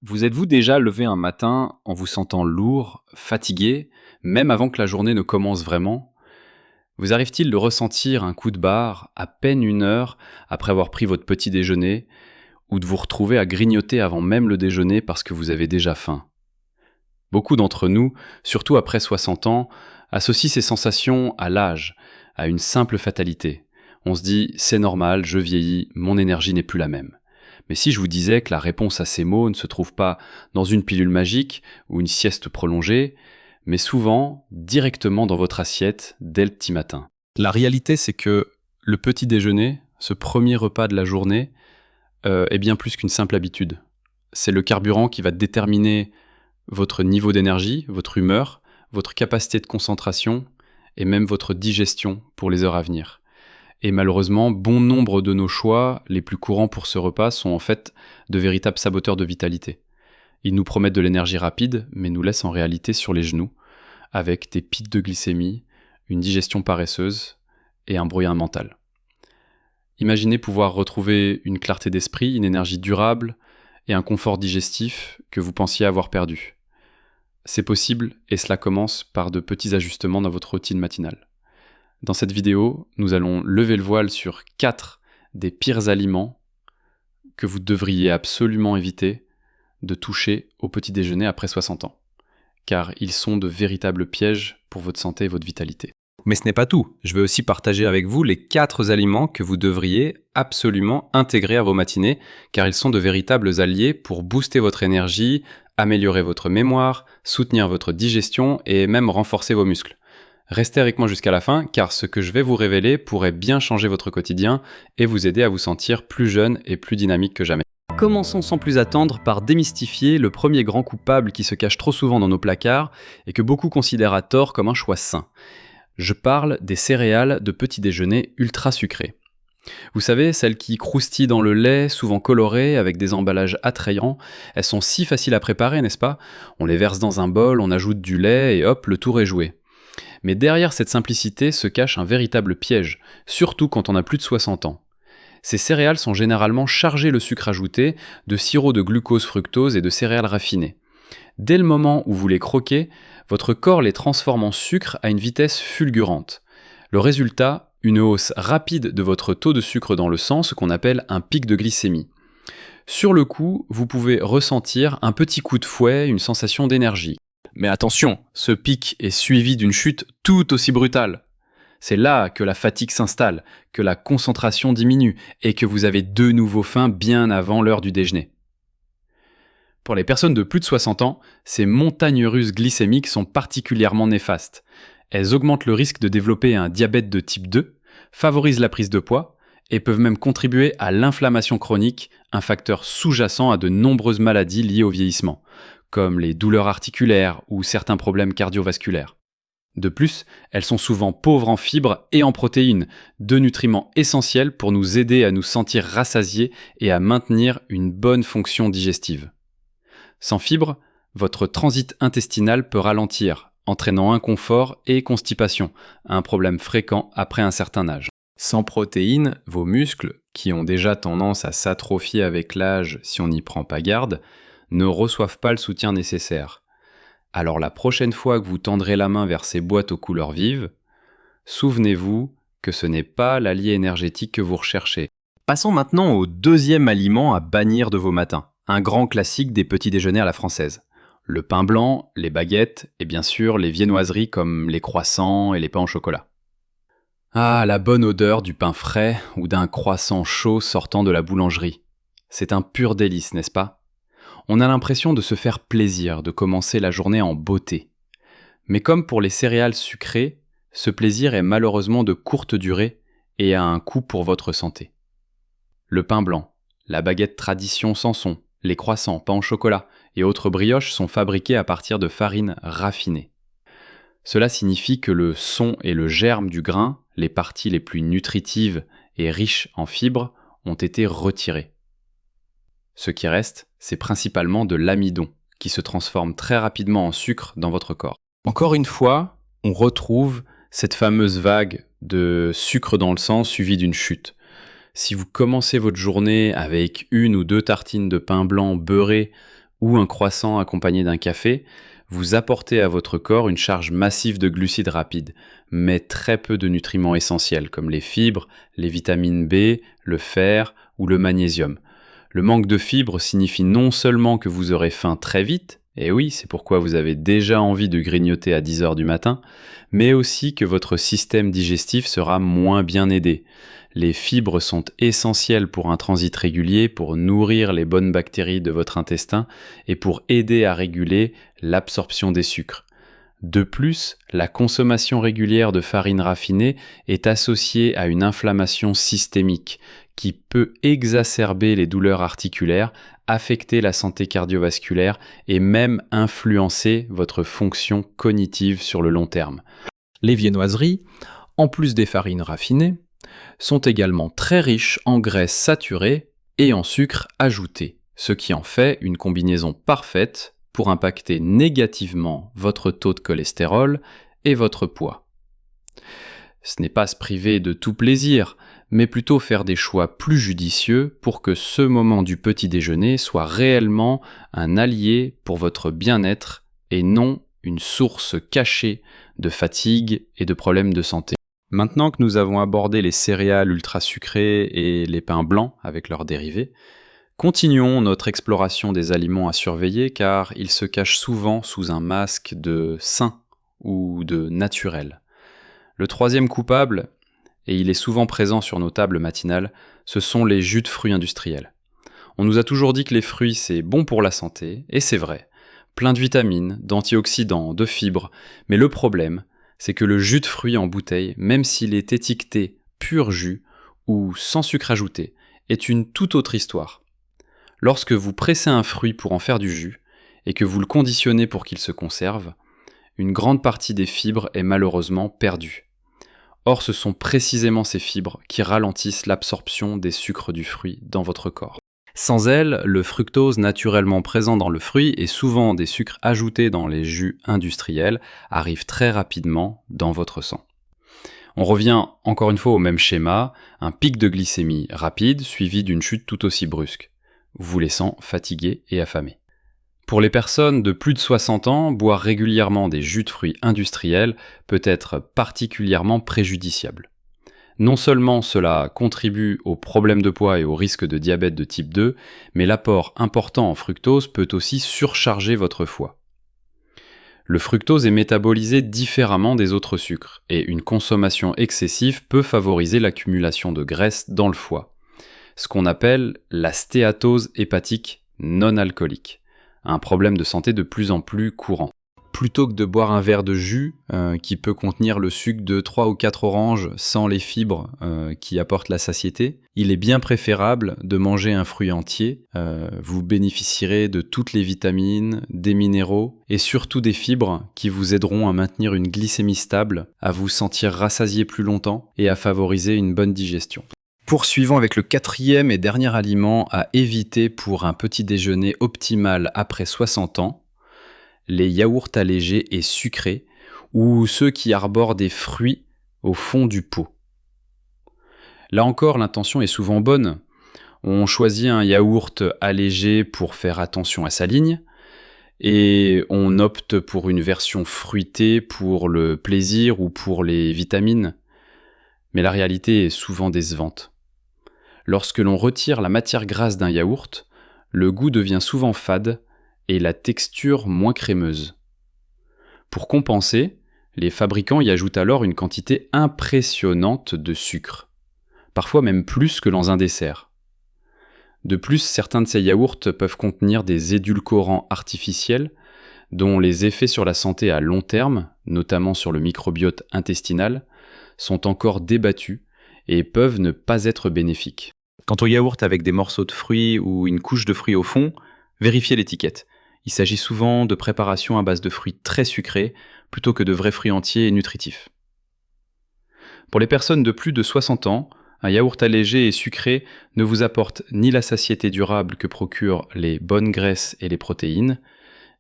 Vous êtes-vous déjà levé un matin en vous sentant lourd, fatigué, même avant que la journée ne commence vraiment? Vous arrive-t-il de ressentir un coup de barre à peine 1 heure après avoir pris votre petit déjeuner, ou de vous retrouver à grignoter avant même le déjeuner parce que vous avez déjà faim? Beaucoup d'entre nous, surtout après 60 ans, associent ces sensations à l'âge, à une simple fatalité. On se dit c'est normal, je vieillis, mon énergie n'est plus la même. Mais si je vous disais que la réponse à ces mots ne se trouve pas dans une pilule magique ou une sieste prolongée, mais souvent directement dans votre assiette dès le petit matin. La réalité, c'est que le petit déjeuner, ce premier repas de la journée, est bien plus qu'une simple habitude. C'est le carburant qui va déterminer votre niveau d'énergie, votre humeur, votre capacité de concentration et même votre digestion pour les heures à venir. Et malheureusement, bon nombre de nos choix, les plus courants pour ce repas, sont en fait de véritables saboteurs de vitalité. Ils nous promettent de l'énergie rapide, mais nous laissent en réalité sur les genoux, avec des pics de glycémie, une digestion paresseuse et un brouillard mental. Imaginez pouvoir retrouver une clarté d'esprit, une énergie durable et un confort digestif que vous pensiez avoir perdu. C'est possible et cela commence par de petits ajustements dans votre routine matinale. Dans cette vidéo, nous allons lever le voile sur 4 des pires aliments que vous devriez absolument éviter de toucher au petit déjeuner après 60 ans, car ils sont de véritables pièges pour votre santé et votre vitalité. Mais ce n'est pas tout, je vais aussi partager avec vous les 4 aliments que vous devriez absolument intégrer à vos matinées, car ils sont de véritables alliés pour booster votre énergie, améliorer votre mémoire, soutenir votre digestion et même renforcer vos muscles. Restez avec moi jusqu'à la fin, car ce que je vais vous révéler pourrait bien changer votre quotidien et vous aider à vous sentir plus jeune et plus dynamique que jamais. Commençons sans plus attendre par démystifier le premier grand coupable qui se cache trop souvent dans nos placards et que beaucoup considèrent à tort comme un choix sain. Je parle des céréales de petit déjeuner ultra sucrées. Vous savez, celles qui croustillent dans le lait, souvent colorées, avec des emballages attrayants, elles sont si faciles à préparer, n'est-ce pas? On les verse dans un bol, on ajoute du lait et hop, le tour est joué. Mais derrière cette simplicité se cache un véritable piège, surtout quand on a plus de 60 ans. Ces céréales sont généralement chargées de sucre ajouté, de sirop de glucose, fructose et de céréales raffinées. Dès le moment où vous les croquez, votre corps les transforme en sucre à une vitesse fulgurante. Le résultat, une hausse rapide de votre taux de sucre dans le sang, ce qu'on appelle un pic de glycémie. Sur le coup, vous pouvez ressentir un petit coup de fouet, une sensation d'énergie. Mais attention, ce pic est suivi d'une chute tout aussi brutale. C'est là que la fatigue s'installe, que la concentration diminue et que vous avez de nouveau faim bien avant l'heure du déjeuner. Pour les personnes de plus de 60 ans, ces montagnes russes glycémiques sont particulièrement néfastes. Elles augmentent le risque de développer un diabète de type 2, favorisent la prise de poids et peuvent même contribuer à l'inflammation chronique, un facteur sous-jacent à de nombreuses maladies liées au vieillissement, comme les douleurs articulaires ou certains problèmes cardiovasculaires. De plus, elles sont souvent pauvres en fibres et en protéines, deux nutriments essentiels pour nous aider à nous sentir rassasiés et à maintenir une bonne fonction digestive. Sans fibres, votre transit intestinal peut ralentir, entraînant inconfort et constipation, un problème fréquent après un certain âge. Sans protéines, vos muscles, qui ont déjà tendance à s'atrophier avec l'âge si on n'y prend pas garde, ne reçoivent pas le soutien nécessaire. Alors la prochaine fois que vous tendrez la main vers ces boîtes aux couleurs vives, souvenez-vous que ce n'est pas l'allié énergétique que vous recherchez. Passons maintenant au deuxième aliment à bannir de vos matins, un grand classique des petits déjeuners à la française. Le pain blanc, les baguettes et bien sûr les viennoiseries comme les croissants et les pains au chocolat. Ah, la bonne odeur du pain frais ou d'un croissant chaud sortant de la boulangerie. C'est un pur délice, n'est-ce pas? On a l'impression de se faire plaisir, de commencer la journée en beauté. Mais comme pour les céréales sucrées, ce plaisir est malheureusement de courte durée et a un coût pour votre santé. Le pain blanc, la baguette tradition Samson, les croissants, pain au chocolat et autres brioches sont fabriqués à partir de farine raffinée. Cela signifie que le son et le germe du grain, les parties les plus nutritives et riches en fibres, ont été retirés. Ce qui reste, c'est principalement de l'amidon, qui se transforme très rapidement en sucre dans votre corps. Encore une fois, on retrouve cette fameuse vague de sucre dans le sang suivie d'une chute. Si vous commencez votre journée avec 1 ou 2 tartines de pain blanc beurré ou un croissant accompagné d'un café, vous apportez à votre corps une charge massive de glucides rapides, mais très peu de nutriments essentiels comme les fibres, les vitamines B, le fer ou le magnésium. Le manque de fibres signifie non seulement que vous aurez faim très vite, et oui, c'est pourquoi vous avez déjà envie de grignoter à 10 heures du matin, mais aussi que votre système digestif sera moins bien aidé. Les fibres sont essentielles pour un transit régulier, pour nourrir les bonnes bactéries de votre intestin et pour aider à réguler l'absorption des sucres. De plus, la consommation régulière de farine raffinée est associée à une inflammation systémique qui peut exacerber les douleurs articulaires, affecter la santé cardiovasculaire et même influencer votre fonction cognitive sur le long terme. Les viennoiseries, en plus des farines raffinées, sont également très riches en graisses saturées et en sucre ajouté, ce qui en fait une combinaison parfaite pour impacter négativement votre taux de cholestérol et votre poids. Ce n'est pas se priver de tout plaisir, mais plutôt faire des choix plus judicieux pour que ce moment du petit déjeuner soit réellement un allié pour votre bien-être et non une source cachée de fatigue et de problèmes de santé. Maintenant que nous avons abordé les céréales ultra sucrées et les pains blancs avec leurs dérivés, continuons notre exploration des aliments à surveiller car ils se cachent souvent sous un masque de sain ou de naturel. Le troisième coupable, et il est souvent présent sur nos tables matinales, ce sont les jus de fruits industriels. On nous a toujours dit que les fruits c'est bon pour la santé, et c'est vrai, plein de vitamines, d'antioxydants, de fibres, mais le problème, c'est que le jus de fruits en bouteille, même s'il est étiqueté pur jus ou sans sucre ajouté, est une toute autre histoire. Lorsque vous pressez un fruit pour en faire du jus, et que vous le conditionnez pour qu'il se conserve, une grande partie des fibres est malheureusement perdue. Or, ce sont précisément ces fibres qui ralentissent l'absorption des sucres du fruit dans votre corps. Sans elles, le fructose naturellement présent dans le fruit et souvent des sucres ajoutés dans les jus industriels arrive très rapidement dans votre sang. On revient encore une fois au même schéma, un pic de glycémie rapide suivi d'une chute tout aussi brusque, vous laissant fatigué et affamé. Pour les personnes de plus de 60 ans, boire régulièrement des jus de fruits industriels peut être particulièrement préjudiciable. Non seulement cela contribue aux problèmes de poids et au risque de diabète de type 2, mais l'apport important en fructose peut aussi surcharger votre foie. Le fructose est métabolisé différemment des autres sucres, et une consommation excessive peut favoriser l'accumulation de graisse dans le foie, ce qu'on appelle la stéatose hépatique non alcoolique, un problème de santé de plus en plus courant. Plutôt que de boire un verre de jus qui peut contenir le sucre de 3 ou 4 oranges sans les fibres qui apportent la satiété, il est bien préférable de manger un fruit entier. Vous bénéficierez de toutes les vitamines, des minéraux et surtout des fibres qui vous aideront à maintenir une glycémie stable, à vous sentir rassasié plus longtemps et à favoriser une bonne digestion. Poursuivons avec le quatrième et dernier aliment à éviter pour un petit déjeuner optimal après 60 ans. Les yaourts allégés et sucrés, ou ceux qui arborent des fruits au fond du pot. Là encore, l'intention est souvent bonne. On choisit un yaourt allégé pour faire attention à sa ligne, et on opte pour une version fruitée pour le plaisir ou pour les vitamines. Mais la réalité est souvent décevante. Lorsque l'on retire la matière grasse d'un yaourt, le goût devient souvent fade, et la texture moins crémeuse. Pour compenser, les fabricants y ajoutent alors une quantité impressionnante de sucre, parfois même plus que dans un dessert. De plus, certains de ces yaourts peuvent contenir des édulcorants artificiels dont les effets sur la santé à long terme, notamment sur le microbiote intestinal, sont encore débattus et peuvent ne pas être bénéfiques. Quant au yaourt avec des morceaux de fruits ou une couche de fruits au fond, vérifiez l'étiquette. Il s'agit souvent de préparations à base de fruits très sucrés plutôt que de vrais fruits entiers et nutritifs. Pour les personnes de plus de 60 ans, un yaourt allégé et sucré ne vous apporte ni la satiété durable que procurent les bonnes graisses et les protéines,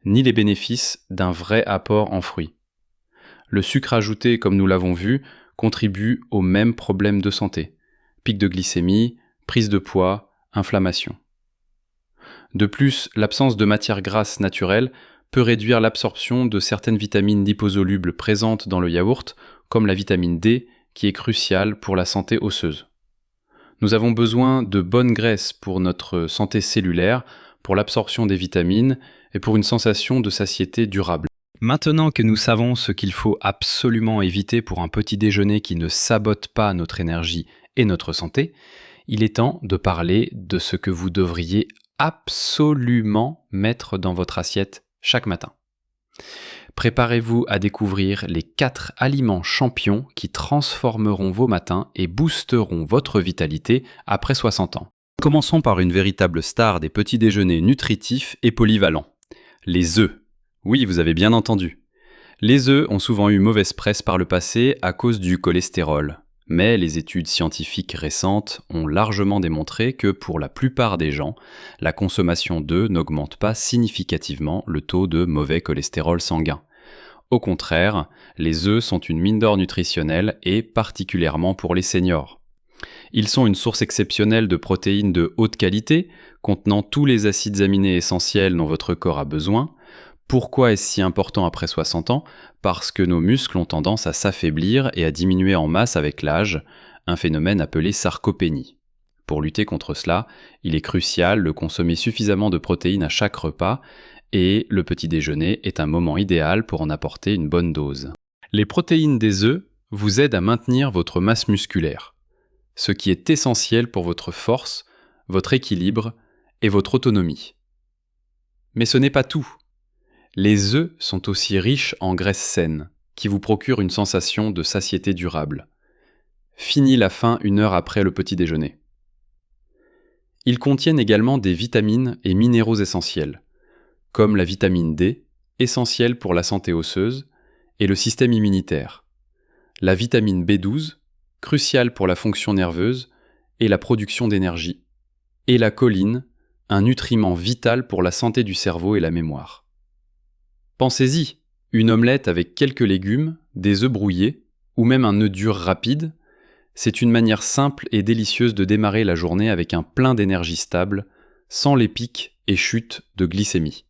ni les bénéfices d'un vrai apport en fruits. Le sucre ajouté, comme nous l'avons vu, contribue aux mêmes problèmes de santé, pic de glycémie, prise de poids, inflammation. De plus, l'absence de matière grasse naturelle peut réduire l'absorption de certaines vitamines liposolubles présentes dans le yaourt, comme la vitamine D, qui est cruciale pour la santé osseuse. Nous avons besoin de bonnes graisses pour notre santé cellulaire, pour l'absorption des vitamines et pour une sensation de satiété durable. Maintenant que nous savons ce qu'il faut absolument éviter pour un petit déjeuner qui ne sabote pas notre énergie et notre santé, il est temps de parler de ce que vous devriez absolument mettre dans votre assiette chaque matin. Préparez-vous à découvrir les 4 aliments champions qui transformeront vos matins et boosteront votre vitalité après 60 ans. Commençons par une véritable star des petits déjeuners nutritifs et polyvalents. Les œufs. Oui, vous avez bien entendu. Les œufs ont souvent eu mauvaise presse par le passé à cause du cholestérol. Mais les études scientifiques récentes ont largement démontré que pour la plupart des gens, la consommation d'œufs n'augmente pas significativement le taux de mauvais cholestérol sanguin. Au contraire, les œufs sont une mine d'or nutritionnelle et particulièrement pour les seniors. Ils sont une source exceptionnelle de protéines de haute qualité, contenant tous les acides aminés essentiels dont votre corps a besoin. Pourquoi est-ce si important après 60 ans ? Parce que nos muscles ont tendance à s'affaiblir et à diminuer en masse avec l'âge, un phénomène appelé sarcopénie. Pour lutter contre cela, il est crucial de consommer suffisamment de protéines à chaque repas et le petit déjeuner est un moment idéal pour en apporter une bonne dose. Les protéines des œufs vous aident à maintenir votre masse musculaire, ce qui est essentiel pour votre force, votre équilibre et votre autonomie. Mais ce n'est pas tout. Les œufs sont aussi riches en graisses saines, qui vous procurent une sensation de satiété durable. Fini la faim 1 heure après le petit déjeuner. Ils contiennent également des vitamines et minéraux essentiels, comme la vitamine D, essentielle pour la santé osseuse, et le système immunitaire, la vitamine B12, cruciale pour la fonction nerveuse et la production d'énergie, et la choline, un nutriment vital pour la santé du cerveau et la mémoire. Pensez-y, une omelette avec quelques légumes, des œufs brouillés, ou même un œuf dur rapide, c'est une manière simple et délicieuse de démarrer la journée avec un plein d'énergie stable, sans les pics et chutes de glycémie.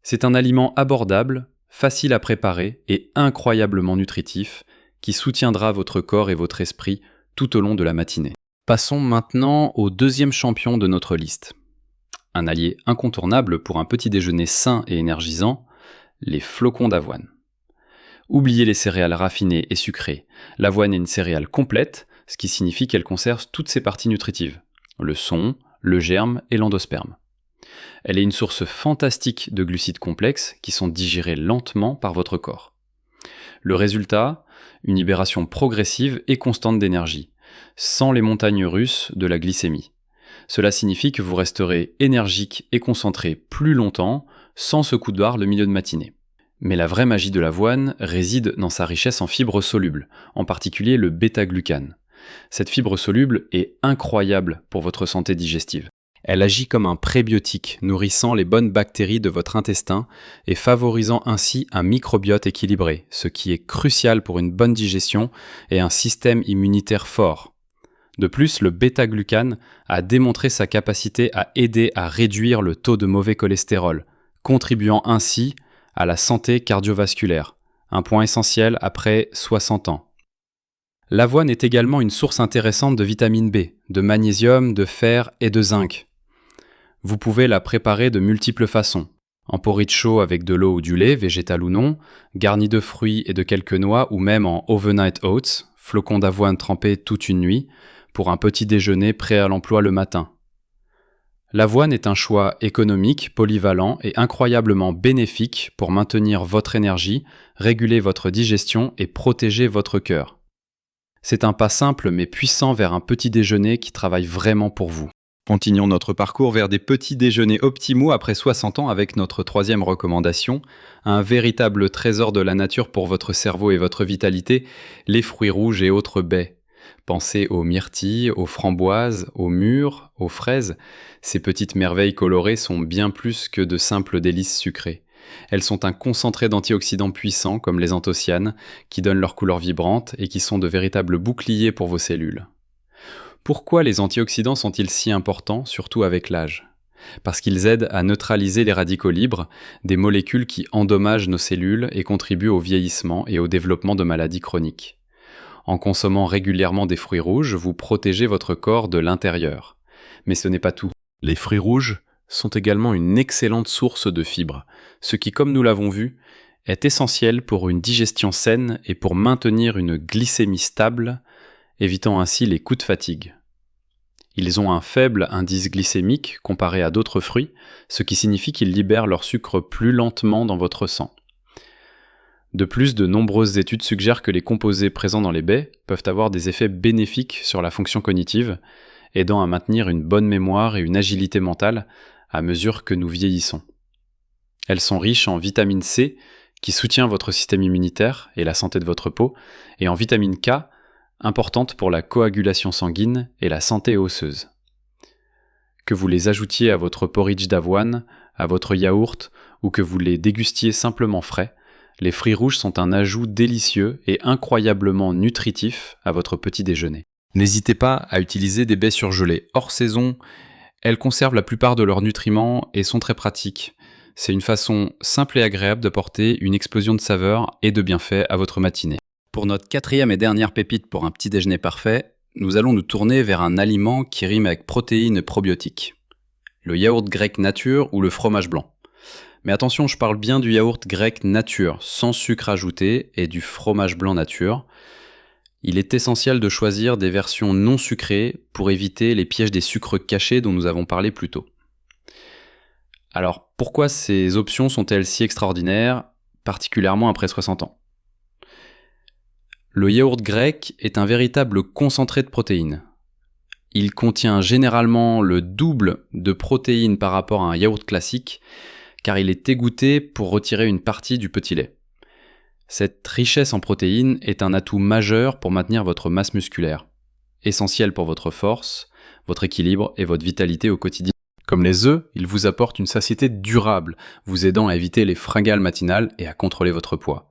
C'est un aliment abordable, facile à préparer et incroyablement nutritif, qui soutiendra votre corps et votre esprit tout au long de la matinée. Passons maintenant au 2e champion de notre liste. Un allié incontournable pour un petit déjeuner sain et énergisant, les flocons d'avoine. Oubliez les céréales raffinées et sucrées. L'avoine est une céréale complète, ce qui signifie qu'elle conserve toutes ses parties nutritives, le son, le germe et l'endosperme. Elle est une source fantastique de glucides complexes qui sont digérés lentement par votre corps. Le résultat, une libération progressive et constante d'énergie, sans les montagnes russes de la glycémie. Cela signifie que vous resterez énergique et concentré plus longtemps, sans ce coup de barre le milieu de matinée. Mais la vraie magie de l'avoine réside dans sa richesse en fibres solubles, en particulier le bêta-glucane. Cette fibre soluble est incroyable pour votre santé digestive. Elle agit comme un prébiotique, nourrissant les bonnes bactéries de votre intestin et favorisant ainsi un microbiote équilibré, ce qui est crucial pour une bonne digestion et un système immunitaire fort. De plus, le bêta-glucane a démontré sa capacité à aider à réduire le taux de mauvais cholestérol, contribuant ainsi à la santé cardiovasculaire, un point essentiel après 60 ans. L'avoine est également une source intéressante de vitamine B, de magnésium, de fer et de zinc. Vous pouvez la préparer de multiples façons. En porridge chaud avec de l'eau ou du lait, végétal ou non, garni de fruits et de quelques noix ou même en overnight oats, flocons d'avoine trempés toute une nuit, pour un petit déjeuner prêt à l'emploi le matin. L'avoine est un choix économique, polyvalent et incroyablement bénéfique pour maintenir votre énergie, réguler votre digestion et protéger votre cœur. C'est un pas simple mais puissant vers un petit déjeuner qui travaille vraiment pour vous. Continuons notre parcours vers des petits déjeuners optimaux après 60 ans avec notre 3e recommandation, un véritable trésor de la nature pour votre cerveau et votre vitalité, les fruits rouges et autres baies. Pensez aux myrtilles, aux framboises, aux mûres, aux fraises. Ces petites merveilles colorées sont bien plus que de simples délices sucrées. Elles sont un concentré d'antioxydants puissants comme les anthocyanes qui donnent leur couleur vibrante et qui sont de véritables boucliers pour vos cellules. Pourquoi les antioxydants sont-ils si importants, surtout avec l'âge ? parce qu'ils aident à neutraliser les radicaux libres, des molécules qui endommagent nos cellules et contribuent au vieillissement et au développement de maladies chroniques. En consommant régulièrement des fruits rouges, vous protégez votre corps de l'intérieur. Mais ce n'est pas tout. Les fruits rouges sont également une excellente source de fibres, ce qui, comme nous l'avons vu, est essentiel pour une digestion saine et pour maintenir une glycémie stable, évitant ainsi les coups de fatigue. Ils ont un faible indice glycémique comparé à d'autres fruits, ce qui signifie qu'ils libèrent leur sucre plus lentement dans votre sang. De plus, de nombreuses études suggèrent que les composés présents dans les baies peuvent avoir des effets bénéfiques sur la fonction cognitive, aidant à maintenir une bonne mémoire et une agilité mentale à mesure que nous vieillissons. Elles sont riches en vitamine C, qui soutient votre système immunitaire et la santé de votre peau, et en vitamine K, importante pour la coagulation sanguine et la santé osseuse. Que vous les ajoutiez à votre porridge d'avoine, à votre yaourt, ou que vous les dégustiez simplement frais, les fruits rouges sont un ajout délicieux et incroyablement nutritif à votre petit déjeuner. N'hésitez pas à utiliser des baies surgelées hors saison. Elles conservent la plupart de leurs nutriments et sont très pratiques. C'est une façon simple et agréable d'apporter une explosion de saveurs et de bienfaits à votre matinée. Pour notre 4e et dernière pépite pour un petit déjeuner parfait, nous allons nous tourner vers un aliment qui rime avec protéines et probiotiques. Le yaourt grec nature ou le fromage blanc. Mais attention, je parle bien du yaourt grec nature, sans sucre ajouté, et du fromage blanc nature. Il est essentiel de choisir des versions non sucrées pour éviter les pièges des sucres cachés dont nous avons parlé plus tôt. Alors, pourquoi ces options sont-elles si extraordinaires, particulièrement après 60 ans ? Le yaourt grec est un véritable concentré de protéines. Il contient généralement le double de protéines par rapport à un yaourt classique, car il est égoutté pour retirer une partie du petit lait. Cette richesse en protéines est un atout majeur pour maintenir votre masse musculaire, essentiel pour votre force, votre équilibre et votre vitalité au quotidien. Comme les œufs, il vous apporte une satiété durable, vous aidant à éviter les fringales matinales et à contrôler votre poids.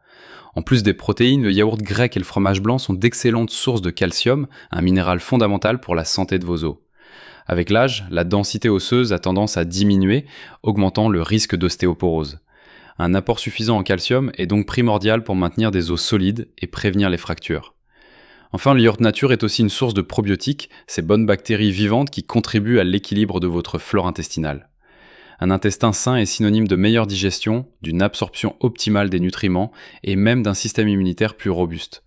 En plus des protéines, le yaourt grec et le fromage blanc sont d'excellentes sources de calcium, un minéral fondamental pour la santé de vos os. Avec l'âge, la densité osseuse a tendance à diminuer, augmentant le risque d'ostéoporose. Un apport suffisant en calcium est donc primordial pour maintenir des os solides et prévenir les fractures. Enfin, le yaourt nature est aussi une source de probiotiques, ces bonnes bactéries vivantes qui contribuent à l'équilibre de votre flore intestinale. Un intestin sain est synonyme de meilleure digestion, d'une absorption optimale des nutriments et même d'un système immunitaire plus robuste.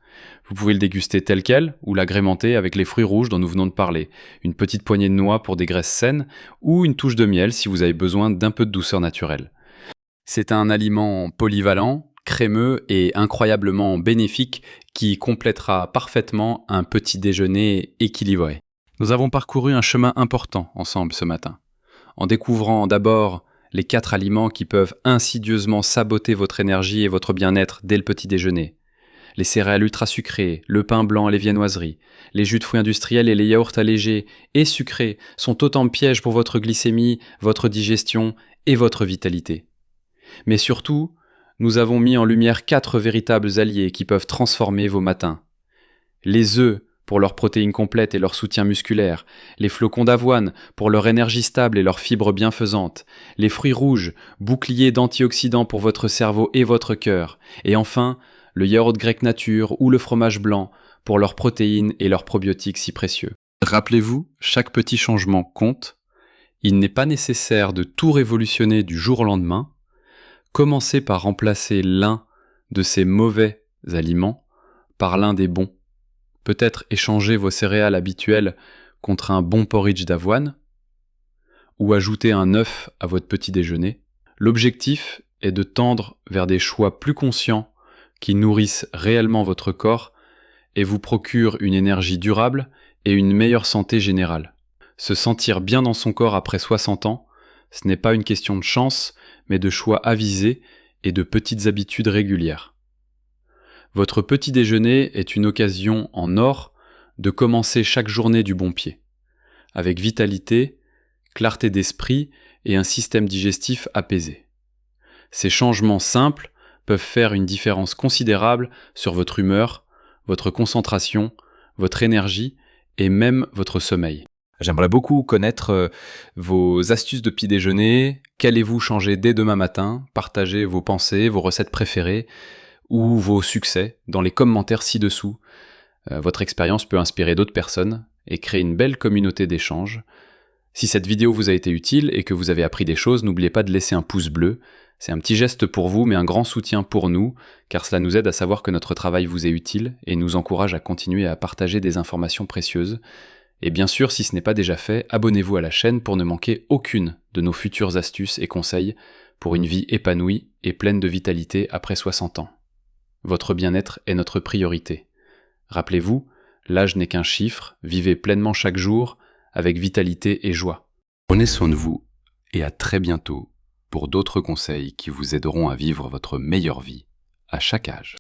Vous pouvez le déguster tel quel ou l'agrémenter avec les fruits rouges dont nous venons de parler, une petite poignée de noix pour des graisses saines ou une touche de miel si vous avez besoin d'un peu de douceur naturelle. C'est un aliment polyvalent, crémeux et incroyablement bénéfique qui complétera parfaitement un petit déjeuner équilibré. Nous avons parcouru un chemin important ensemble ce matin, en découvrant d'abord les 4 aliments qui peuvent insidieusement saboter votre énergie et votre bien-être dès le petit déjeuner. Les céréales ultra sucrées, le pain blanc et les viennoiseries, les jus de fruits industriels et les yaourts allégés et sucrés sont autant de pièges pour votre glycémie, votre digestion et votre vitalité. Mais surtout, nous avons mis en lumière 4 véritables alliés qui peuvent transformer vos matins. Les œufs pour leurs protéines complètes et leur soutien musculaire, les flocons d'avoine pour leur énergie stable et leurs fibres bienfaisantes, les fruits rouges, boucliers d'antioxydants pour votre cerveau et votre cœur, et enfin, le yaourt grec nature ou le fromage blanc pour leurs protéines et leurs probiotiques si précieux. Rappelez-vous, chaque petit changement compte. Il n'est pas nécessaire de tout révolutionner du jour au lendemain. Commencez par remplacer l'un de ces mauvais aliments par l'un des bons. Peut-être échanger vos céréales habituelles contre un bon porridge d'avoine ou ajouter un œuf à votre petit déjeuner. L'objectif est de tendre vers des choix plus conscients qui nourrissent réellement votre corps et vous procurent une énergie durable et une meilleure santé générale. Se sentir bien dans son corps après 60 ans, ce n'est pas une question de chance, mais de choix avisés et de petites habitudes régulières. Votre petit déjeuner est une occasion en or de commencer chaque journée du bon pied, avec vitalité, clarté d'esprit et un système digestif apaisé. Ces changements simples peuvent faire une différence considérable sur votre humeur, votre concentration, votre énergie et même votre sommeil. J'aimerais beaucoup connaître vos astuces de petit déjeuner. Qu'allez-vous changer dès demain matin? Partagez vos pensées, vos recettes préférées ou vos succès dans les commentaires ci-dessous. Votre expérience peut inspirer d'autres personnes et créer une belle communauté d'échanges. Si cette vidéo vous a été utile et que vous avez appris des choses, n'oubliez pas de laisser un pouce bleu. C'est un petit geste pour vous, mais un grand soutien pour nous, car cela nous aide à savoir que notre travail vous est utile et nous encourage à continuer à partager des informations précieuses. Et bien sûr, si ce n'est pas déjà fait, abonnez-vous à la chaîne pour ne manquer aucune de nos futures astuces et conseils pour une vie épanouie et pleine de vitalité après 60 ans. Votre bien-être est notre priorité. Rappelez-vous, l'âge n'est qu'un chiffre, vivez pleinement chaque jour avec vitalité et joie. Prenez soin de vous et à très bientôt pour d'autres conseils qui vous aideront à vivre votre meilleure vie à chaque âge.